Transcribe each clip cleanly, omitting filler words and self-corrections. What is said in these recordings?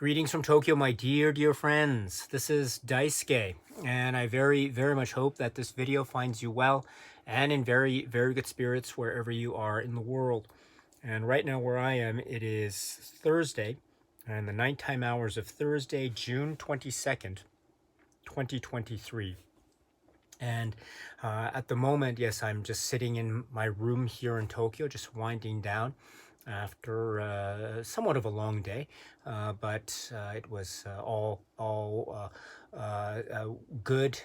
Greetings from Tokyo, my dear friends. This is Daisuke, and I very much hope that this video finds you well and in very good spirits wherever you are in the world. And right now where I am, it is Thursday, and the nighttime hours of Thursday, June 22nd, 2023. And at the moment, yes, I'm just sitting in my room here in Tokyo, just winding down after somewhat of a long day, but it was all good.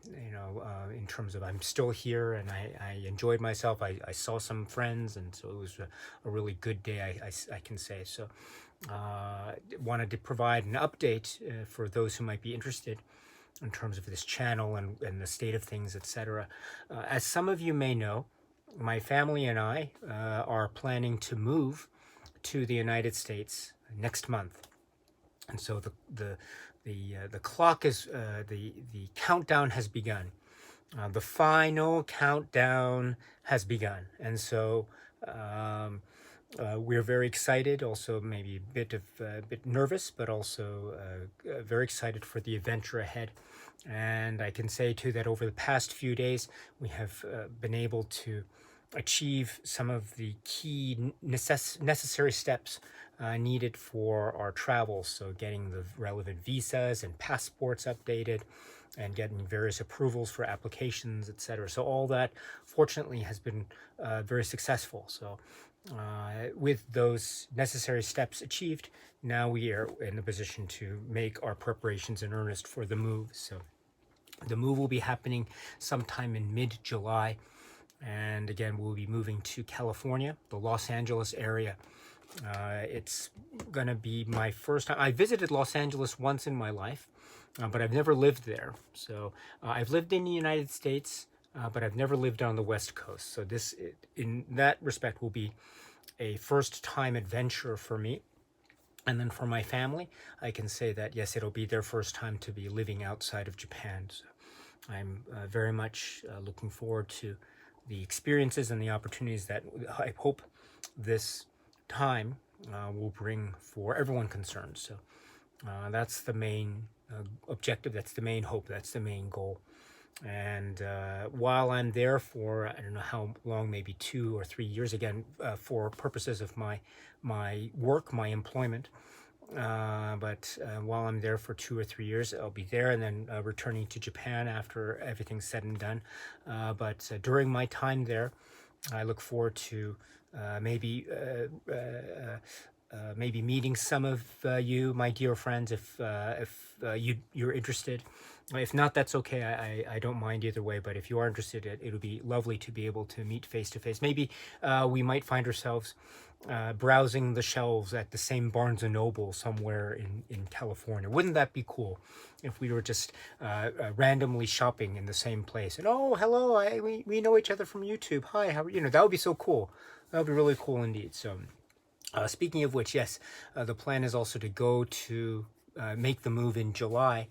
In terms of I'm still here and I enjoyed myself. I saw some friends, and so it was a really good day. I can say so. Wanted to provide an update for those who might be interested in terms of this channel and the state of things, etc. As some of you may know, my family and I are planning to move to the United States next month, and so the clock is the countdown has begun. The final countdown has begun, and so we're very excited. Also, maybe a bit nervous, but also very excited for the adventure ahead. And I can say too that over the past few days, we have been able to achieve some of the key necessary steps needed for our travels. So getting the relevant visas and passports updated and getting various approvals for applications, etc. So all that, fortunately, has been very successful. So with those necessary steps achieved, now we are in a position to make our preparations in earnest for the move. So the move will be happening sometime in mid-July. And again, we'll be moving to California, the Los Angeles area. It's going to be my first time. I visited Los Angeles once in my life, but I've never lived there. So I've lived in the United States, but I've never lived on the West Coast. So this, in that respect, will be a first-time adventure for me. And then for my family, I can say that, yes, it'll be their first time to be living outside of Japan. So I'm very much looking forward to the experiences and the opportunities that I hope this time will bring for everyone concerned. So that's the main objective, that's the main hope, that's the main goal. And while I'm there for, I don't know how long, maybe 2 or 3 years, again, for purposes of my work, my employment, but while I'm there for 2 or 3 years, I'll be there and then returning to Japan after everything's said and done. But during my time there, I look forward to maybe meeting some of you, my dear friends, if you're interested. If not, that's okay. I don't mind either way. But if you are interested, it'll be lovely to be able to meet face to face. Maybe we might find ourselves browsing the shelves at the same Barnes and Noble somewhere in California. Wouldn't that be cool if we were just randomly shopping in the same place? And oh, hello, we know each other from YouTube. Hi, how are you? That would be so cool. That would be really cool indeed. So speaking of which, yes, the plan is also to go to make the move in July,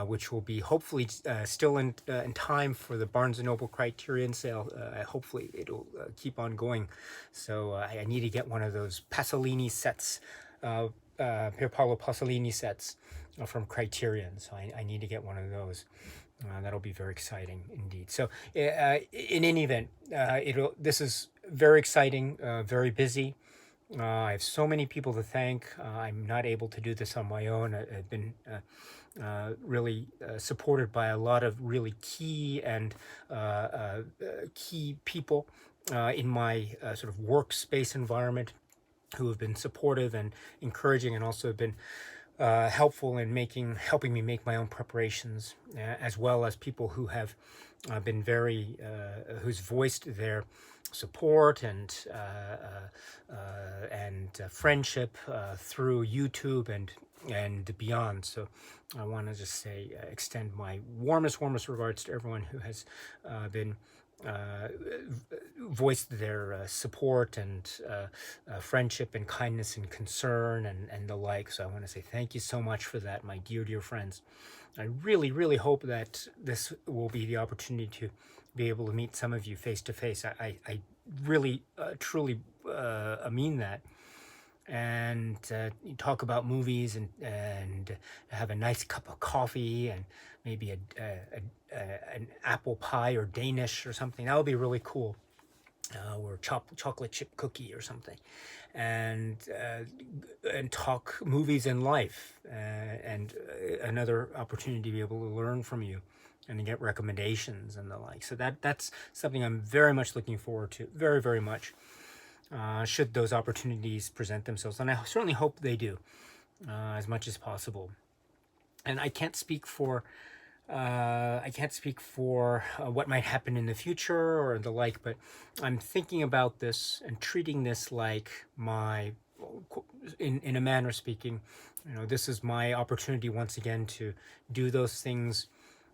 which will be hopefully still in time for the Barnes & Noble Criterion sale. Hopefully it'll keep on going. So I need to get one of those Pasolini sets, Pier Paolo Pasolini sets from Criterion. So I need to get one of those. That'll be very exciting indeed. So in any event, this is very exciting, very busy. I have so many people to thank. I'm not able to do this on my own. I've been really supported by a lot of really key people in my sort of workspace environment, who have been supportive and encouraging, and also have been helpful in helping me make my own preparations, as well as people who have been who's voiced their support and friendship through YouTube and beyond. So I want to just say, extend my warmest regards to everyone who has been voiced their support and friendship and kindness and concern and the like. So I want to say thank you so much for that, my dear friends. I really hope that this will be the opportunity to be able to meet some of you face to face. I really truly mean that. and talk about movies and have a nice cup of coffee and maybe an apple pie or Danish or something. That would be really cool. Or chocolate chip cookie or something, and talk movies and life, and another opportunity to be able to learn from you and to get recommendations and the like. So that's something I'm very much looking forward to, very, very much. Should those opportunities present themselves, and I certainly hope they do, as much as possible. And I can't speak for what might happen in the future or the like, but I'm thinking about this and treating this like in a manner speaking, this is my opportunity once again to do those things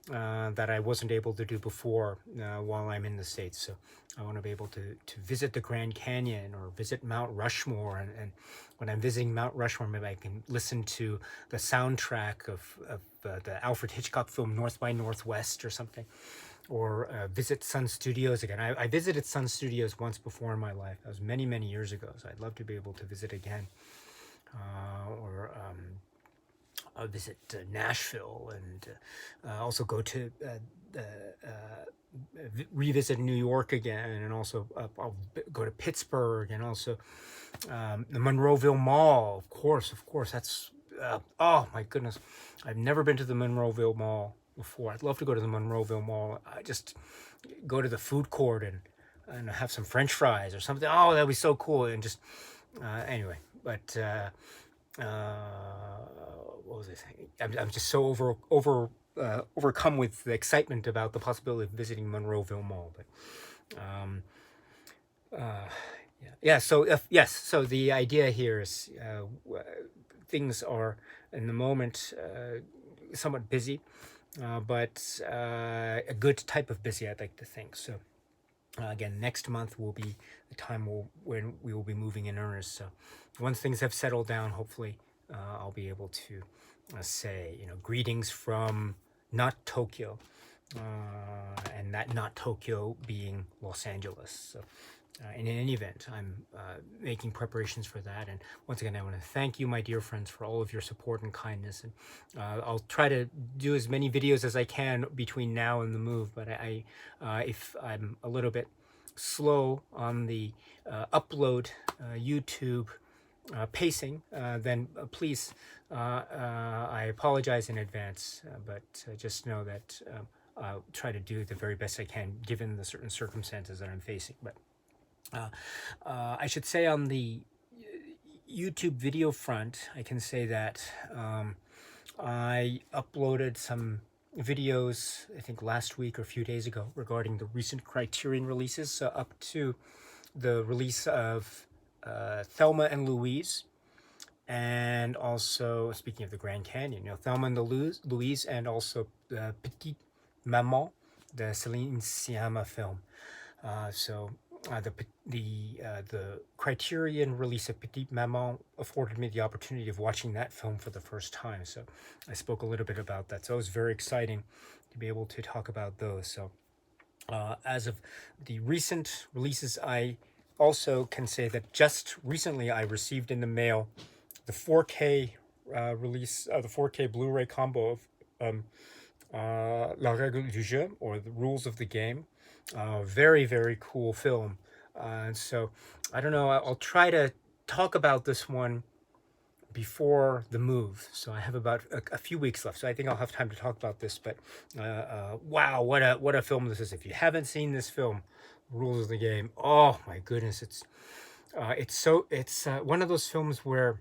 that I wasn't able to do before while I'm in the States. So I want to be able to visit the Grand Canyon or visit Mount Rushmore. And when I'm visiting Mount Rushmore, maybe I can listen to the soundtrack of the Alfred Hitchcock film North by Northwest or something. Or visit Sun Studios again. I visited Sun Studios once before in my life. That was many, many years ago. So I'd love to be able to visit again. Or visit Nashville, and also go to revisit New York again, and also I'll go to Pittsburgh, and also the Monroeville Mall. Of course, that's oh my goodness, I've never been to the Monroeville Mall before. I'd love to go to the Monroeville Mall. I just go to the food court and have some French fries or something. Oh, that'd be so cool. And just anyway, but. What was I saying? I'm just so overcome with the excitement about the possibility of visiting Monroeville Mall. But yeah. So yes. So the idea here is things are in the moment somewhat busy, but a good type of busy, I'd like to think. So again, next month will be the time when we will be moving in earnest. So once things have settled down, hopefully I'll be able to say, greetings from not Tokyo, and that not Tokyo being Los Angeles. So in any event, I'm making preparations for that. And once again, I want to thank you, my dear friends, for all of your support and kindness. And I'll try to do as many videos as I can between now and the move. But if I'm a little bit slow on the upload YouTube pacing, then please, I apologize in advance. But just know that I'll try to do the very best I can given the certain circumstances that I'm facing. But I should say on the YouTube video front, I can say that I uploaded some videos, I think last week or a few days ago, regarding the recent Criterion releases, up to the release of Thelma and Louise, and also, speaking of the Grand Canyon, Thelma and Louise, and also Petite Maman, the Celine Sciamma film. So the Criterion release of Petite Maman afforded me the opportunity of watching that film for the first time. So I spoke a little bit about that. So it was very exciting to be able to talk about those. So as of the recent releases, I also can say that just recently I received in the mail the 4K release, the 4K Blu-ray combo of La Règle du Jeu, or The Rules of the Game. Very, very cool film. So I don't know, I'll try to talk about this one before the move. So I have about a few weeks left. So I think I'll have time to talk about this. But wow, what a film this is. If you haven't seen this film, Rules of the Game, oh my goodness, it's one of those films where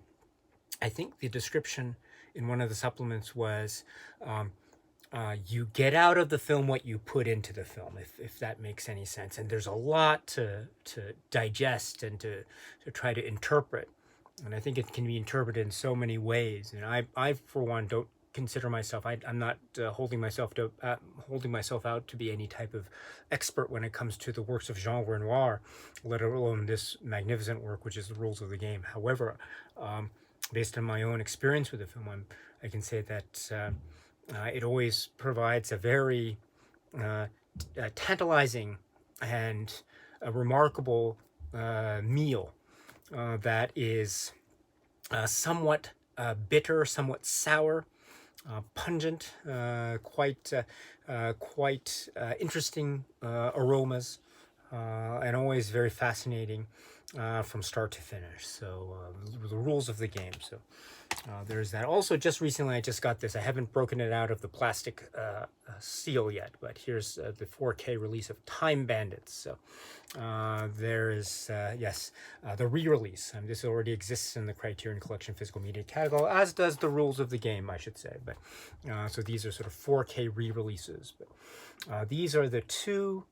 I think the description in one of the supplements was you get out of the film what you put into the film, if that makes any sense. And there's a lot to digest and to try to interpret. And I think it can be interpreted in so many ways. And I for one, don't consider myself, I'm not holding myself out to be any type of expert when it comes to the works of Jean Renoir, let alone this magnificent work, which is The Rules of the Game. However, based on my own experience with the film, I can say that it always provides a very tantalizing and a remarkable meal that is somewhat bitter, somewhat sour, pungent, quite interesting aromas, and always very fascinating from start to finish. So the rules of the game. So there's that. Also, just recently, I just got this. I haven't broken it out of the plastic seal yet, but here's the 4K release of Time Bandits. So there is, yes, the re-release. This already exists in the Criterion Collection physical media catalog, as does the rules of the game, I should say. But so these are sort of 4K re-releases. But these are the two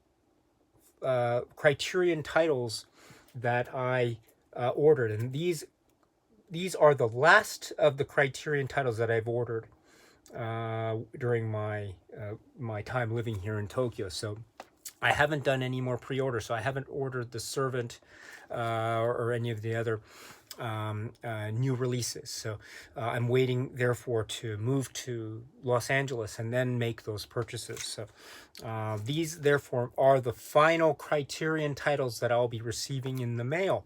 Criterion titles that I ordered, and these are the last of the Criterion titles that I've ordered during my time living here in Tokyo. So I haven't done any more pre-order. So I haven't ordered The Servant or any of the other new releases. So I'm waiting, therefore, to move to Los Angeles and then make those purchases. So these, therefore, are the final Criterion titles that I'll be receiving in the mail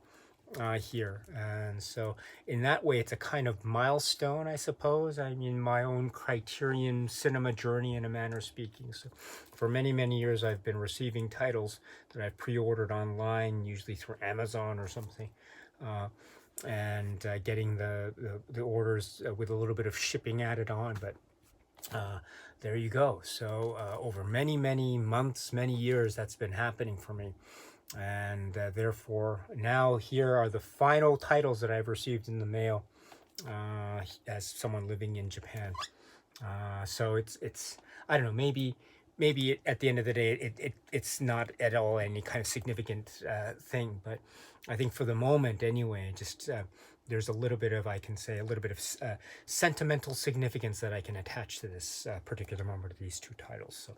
here. And so in that way, it's a kind of milestone, I suppose. I mean, my own Criterion cinema journey, in a manner of speaking. So for many, many years, I've been receiving titles that I've pre-ordered online, usually through Amazon or something. And getting the orders with a little bit of shipping added on. But there you go. So over many, many months, many years, that's been happening for me. And therefore, now here are the final titles that I've received in the mail as someone living in Japan. So it's I don't know, maybe at the end of the day, it's not at all any kind of significant thing, but I think for the moment anyway, just there's a little bit of, I can say, a little bit of sentimental significance that I can attach to this particular moment of these two titles. So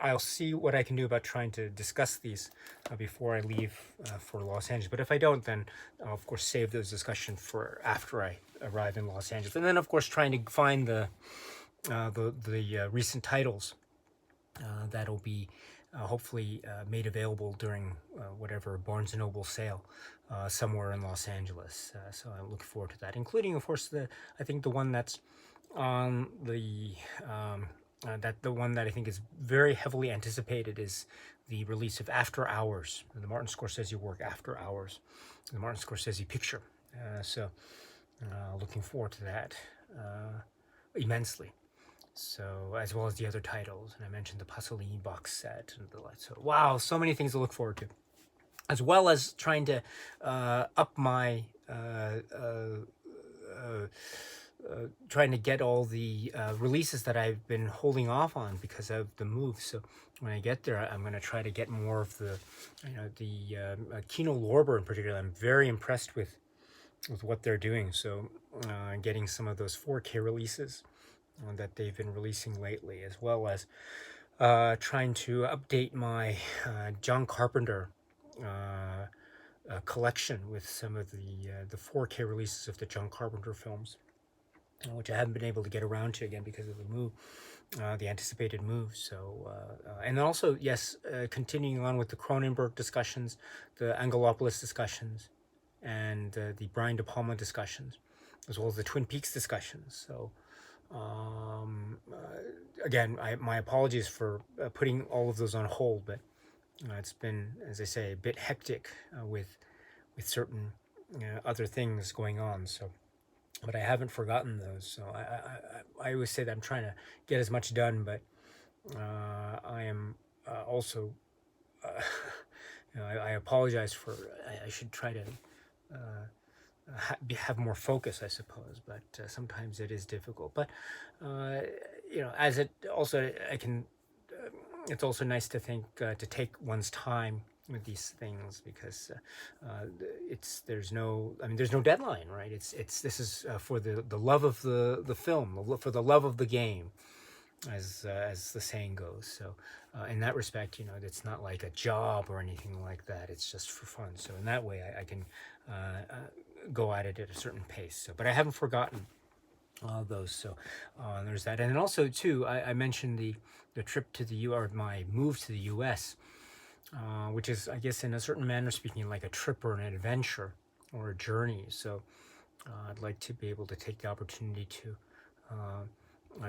I'll see what I can do about trying to discuss these before I leave for Los Angeles. But if I don't, then I'll, of course, save those discussions for after I arrive in Los Angeles. And then, of course, trying to find the recent titles that'll be hopefully made available during whatever Barnes & Noble sale somewhere in Los Angeles. So I look forward to that, including, of course, I think the one that's on the the one that I think is very heavily anticipated is the release of After Hours, the Martin Scorsese work After Hours, the Martin Scorsese picture. So looking forward to that immensely. So, as well as the other titles, and I mentioned the Pasolini box set and the like. So, wow, so many things to look forward to, as well as trying to up my trying to get all the releases that I've been holding off on because of the move. So when I get there, I'm going to try to get more of the, Kino Lorber in particular. I'm very impressed with what they're doing. So getting some of those 4K releases that they've been releasing lately, as well as trying to update my John Carpenter collection with some of the 4K releases of the John Carpenter films, which I haven't been able to get around to again because of the move, the anticipated move. So, and also, yes, continuing on with the Cronenberg discussions, the Angelopoulos discussions, and the Brian De Palma discussions, as well as the Twin Peaks discussions. So, again, my apologies for putting all of those on hold, but it's been, as I say, a bit hectic with certain other things going on. So, but I haven't forgotten those. So I always say that I'm trying to get as much done, but I am also, I apologize for. I should try to. Have more focus, I suppose, but sometimes it is difficult. But as it also, I can. It's also nice to think to take one's time with these things because there's no deadline, right? This is for the love of the film, for the love of the game, as the saying goes. So in that respect, it's not like a job or anything like that. It's just for fun. So in that way, I can go at it at a certain pace. So, but I haven't forgotten all those. So there's that. And then also too, I mentioned the trip to the U, or my move to the U.S., which is, I guess, in a certain manner speaking, like a trip or an adventure or a journey. So I'd like to be able to take the opportunity to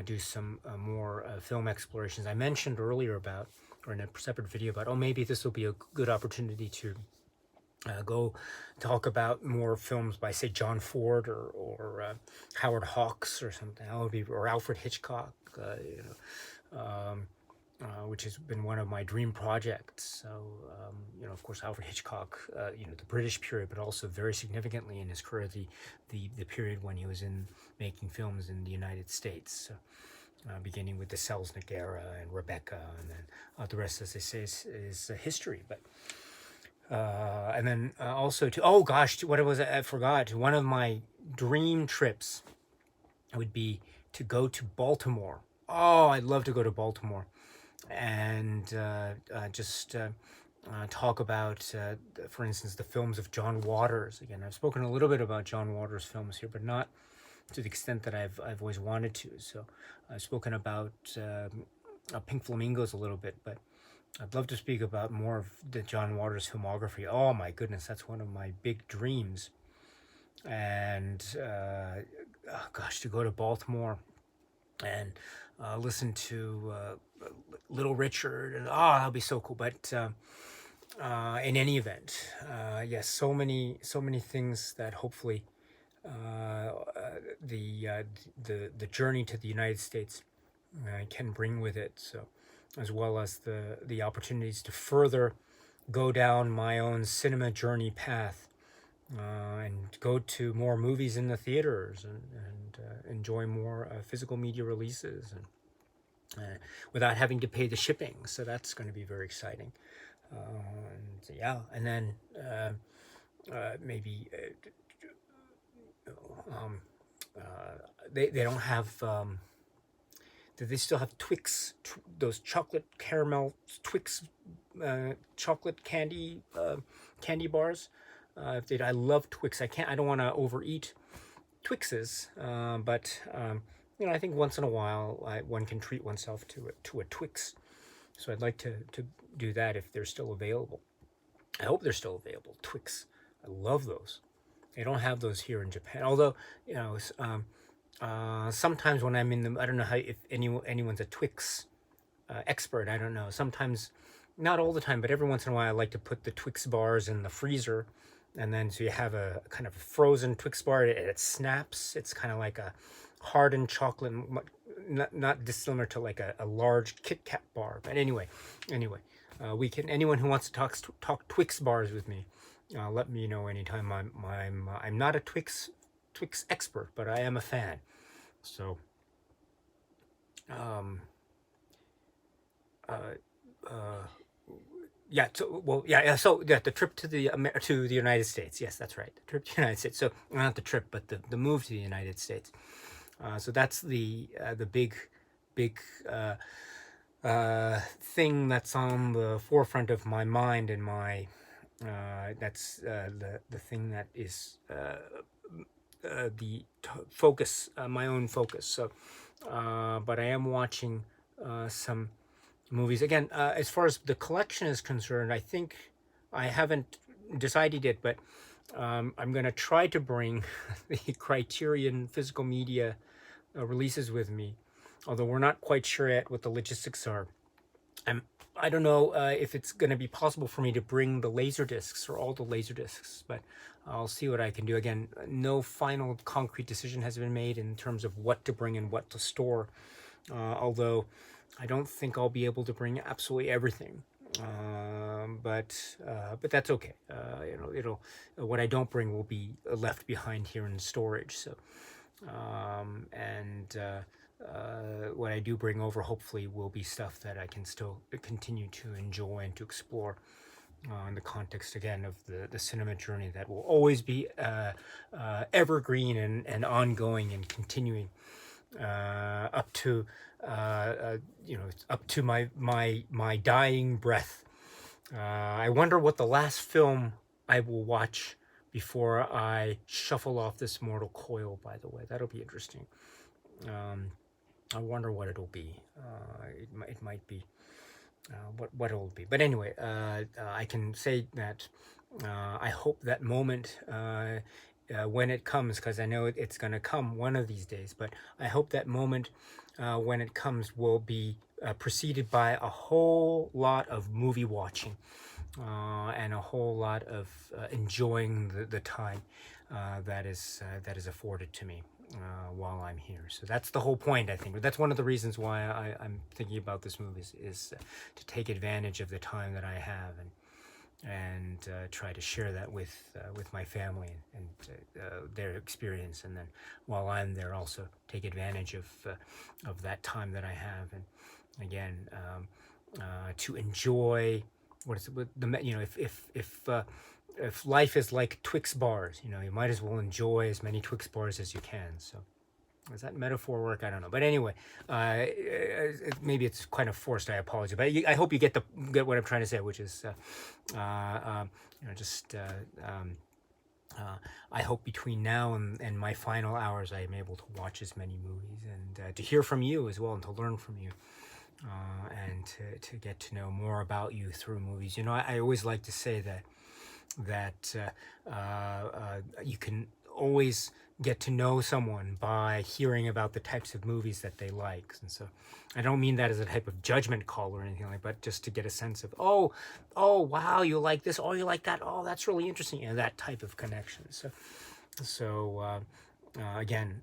do some more film explorations. I mentioned earlier about, or in a separate video about, oh, maybe this will be a good opportunity to go talk about more films by, say, John Ford or Howard Hawks or something. That would be, or Alfred Hitchcock, which has been one of my dream projects. So, of course, Alfred Hitchcock, the British period, but also very significantly in his career, the period when he was making films in the United States. So, beginning with the Selznick era and Rebecca, and then the rest, as they say, is history. But and then also oh gosh, what was it? I forgot. One of my dream trips would be to go to Baltimore. Oh, I'd love to go to Baltimore and just talk about, for instance, the films of John Waters. Again, I've spoken a little bit about John Waters' films here, but not to the extent that I've always wanted to. So I've spoken about Pink Flamingos a little bit, but I'd love to speak about more of the John Waters filmography. Oh my goodness, that's one of my big dreams. And gosh, to go to Baltimore and listen to Little Richard, and that'll be so cool. But in any event, yes, so many things that hopefully the journey to the United States can bring with it. So, as well as the opportunities to further go down my own cinema journey path, and go to more movies in the theaters, and enjoy more physical media releases, and without having to pay the shipping. So that's going to be very exciting. And yeah, and then maybe they don't have. Do they still have Twix? Those chocolate caramel Twix, chocolate candy bars. I love Twix. I don't want to overeat Twixes, but I think once in a while one can treat oneself to a Twix. So I'd like to do that if they're still available. I hope they're still available. Twix, I love those. They don't have those here in Japan. Although, sometimes when I'm in the, I don't know if anyone's a Twix expert. I don't know. Sometimes, not all the time, but every once in a while, I like to put the Twix bars in the freezer, and then so you have a kind of frozen Twix bar. It snaps. It's kind of like a hardened chocolate, not dissimilar to like a large Kit Kat bar. But anyway, we can. Anyone who wants to talk Twix bars with me, let me know anytime. I'm not a Twix expert, but I am a fan. So, yeah. So the trip to the United States. Yes, that's right. The trip to the United States. So not the trip, but the move to the United States. So that's the big thing that's on the forefront of my mind, and that's the thing that is focus, my own focus. So, but I am watching some movies again. As far as the collection is concerned, I think I haven't decided yet, but I'm going to try to bring the Criterion physical media releases with me, although we're not quite sure yet what the logistics are. I don't know if it's going to be possible for me to bring the laser discs or all the laser discs, but I'll see what I can do. Again, no final concrete decision has been made in terms of what to bring and what to store, although I don't think I'll be able to bring absolutely everything. But that's okay. What I don't bring will be left behind here in storage. So, what I do bring over, hopefully, will be stuff that I can still continue to enjoy and to explore in the context, again, of the cinema journey that will always be evergreen and ongoing and continuing up to my dying breath. I wonder what the last film I will watch before I shuffle off this mortal coil, by the way. That'll be interesting. I wonder what it'll be. It might be what it'll be. But anyway, I can say that I hope that moment when it comes, because I know it's going to come one of these days. But I hope that moment, when it comes, will be preceded by a whole lot of movie watching, and a whole lot of enjoying the time that is afforded to me while I'm here. So that's the whole point, I think. That's one of the reasons why I'm thinking about this movie is to take advantage of the time that I have, and try to share that with my family, and their experience, and then while I'm there, also take advantage of that time that I have, and again, to enjoy what is it, if life is like Twix bars, you might as well enjoy as many Twix bars as you can. So does that metaphor work? I don't know. But anyway, maybe it's kind of forced. I apologize. But I hope you get what I'm trying to say, which is, just I hope between now and my final hours, I am able to watch as many movies, and to hear from you as well, and to learn from you, and to get to know more about you through movies. I always like to say that you can always get to know someone by hearing about the types of movies that they like. And so I don't mean that as a type of judgment call or anything like, but just to get a sense of, oh, wow, you like this, oh, you like that, oh, that's really interesting, that type of connection. So again,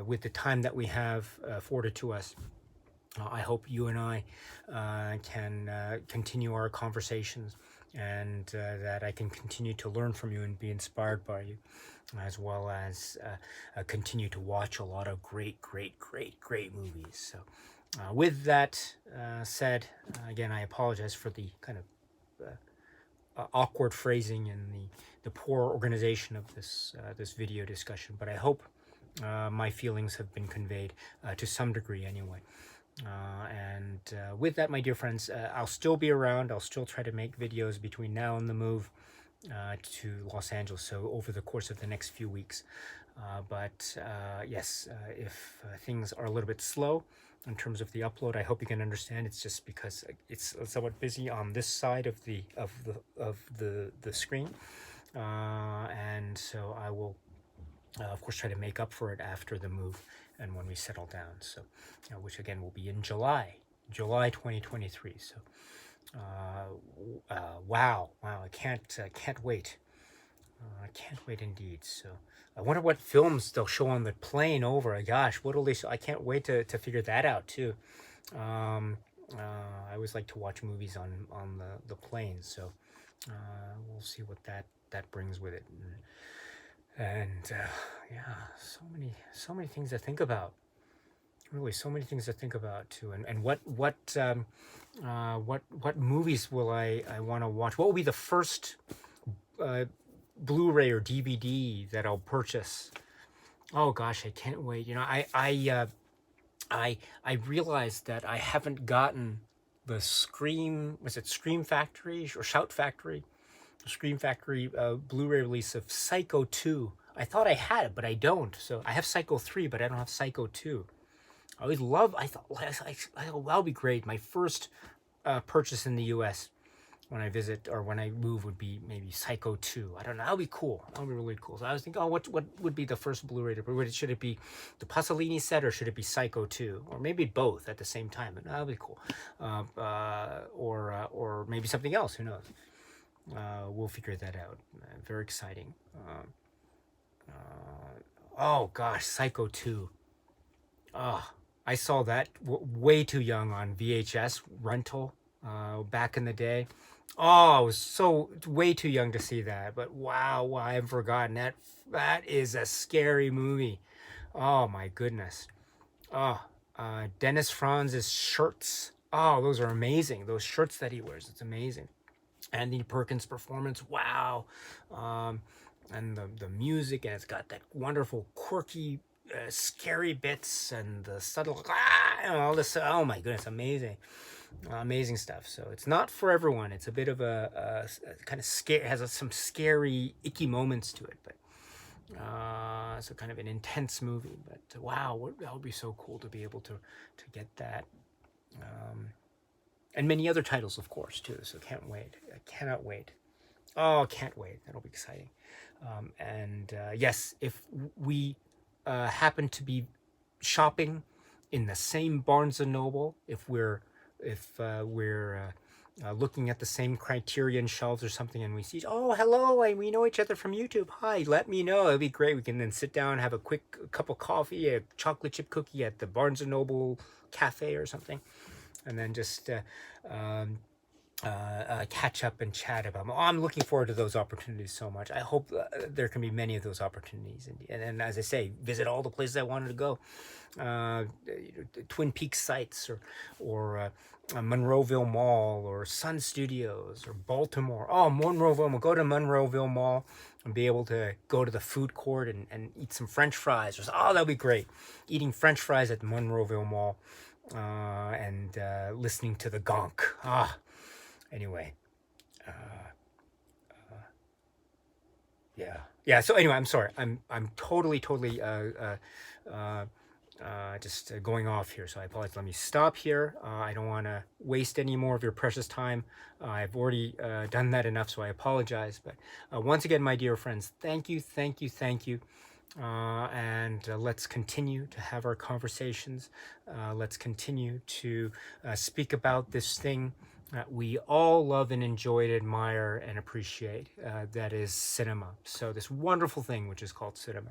with the time that we have afforded to us, I hope you and I can continue our conversations, and that I can continue to learn from you and be inspired by you, as well as continue to watch a lot of great movies. So with that said, again, I apologize for the kind of awkward phrasing and the poor organization of this video discussion, but I hope my feelings have been conveyed to some degree anyway. And with that, my dear friends, I'll still be around. I'll still try to make videos between now and the move to Los Angeles, so over the course of the next few weeks. But yes, if things are a little bit slow in terms of the upload, I hope you can understand. It's just because it's somewhat busy on this side of the screen, and so I will of course try to make up for it after the move and when we settle down. So which again will be in July 2023. So wow, I can't wait. I can't wait indeed. So I wonder what films they'll show on the plane over. Gosh, what will they show? I can't wait to figure that out too. I always like to watch movies on the plane, so we'll see what that brings with it. And yeah, so many things to think about. Really, so many things to think about too. And what movies will I want to watch? What will be the first Blu-ray or DVD that I'll purchase? Oh gosh, I can't wait. I realized that I haven't gotten the Scream Factory or Shout Factory? Scream Factory Blu-ray release of Psycho 2. I thought I had it, but I don't. So I have Psycho 3, but I don't have Psycho 2. I thought that'll be great. My first purchase in the U.S. when I visit or when I move would be maybe Psycho 2. I don't know. That'll be cool. That'll be really cool. So I was thinking, what would be the first Blu-ray to should it be the Pasolini set, or should it be Psycho 2? Or maybe both at the same time. But that'll be cool. Or maybe something else. Who knows? We'll figure that out. Very exciting. Oh gosh, Psycho 2. I saw that way too young on VHS rental back in the day. Oh, I was way too young to see that. But wow, I haven't forgotten that. That is a scary movie. Oh my goodness. Dennis Franz's shirts. Oh, those are amazing. Those shirts that he wears, it's amazing. Anthony Perkins' performance, wow. And the music, and it's got that wonderful, quirky, scary bits, and the subtle, and all this. Oh my goodness, amazing stuff. So it's not for everyone. It's a bit of a kind of scare, has some scary, icky moments to it, but so kind of an intense movie. But wow, that would be so cool to be able to get that. And many other titles, of course, too. So can't wait. I cannot wait. Oh, can't wait. That'll be exciting. And yes, if we happen to be shopping in the same Barnes and Noble, if we're looking at the same Criterion shelves or something, and we see, oh, hello, and we know each other from YouTube. Hi, let me know. It'd be great. We can then sit down, have a quick cup of coffee, a chocolate chip cookie at the Barnes and Noble cafe or something, and then just catch up and chat about them. Oh, I'm looking forward to those opportunities so much. I hope there can be many of those opportunities. And as I say, visit all the places I wanted to go. Twin Peaks sites or Monroeville Mall or Sun Studios or Baltimore. Oh, Monroeville. We'll go to Monroeville Mall and be able to go to the food court and eat some French fries. Oh, that'd be great. Eating French fries at the Monroeville Mall and listening to the gonk. Anyway, yeah. So anyway, I'm sorry. I'm totally just going off here. So I apologize. Let me stop here. I don't want to waste any more of your precious time. I've already done that enough, so I apologize. But once again, my dear friends, thank you. And let's continue to have our conversations. Let's continue to speak about this thing that we all love and enjoy, admire and appreciate. That is cinema. So this wonderful thing which is called cinema.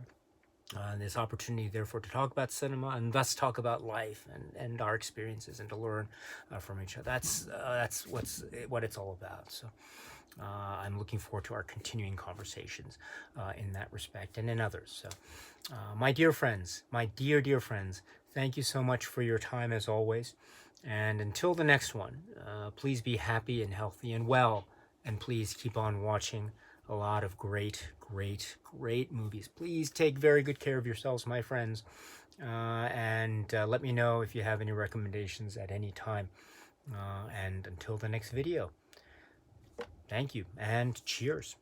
This opportunity, therefore, to talk about cinema and thus talk about life and our experiences and to learn from each other. That's what it's all about. So I'm looking forward to our continuing conversations in that respect and in others. So my dear friends, my dear friends, thank you so much for your time as always. And until the next one, please be happy and healthy and well. And please keep on watching a lot of great movies. Please take very good care of yourselves, my friends. And let me know if you have any recommendations at any time. And until the next video, thank you and cheers.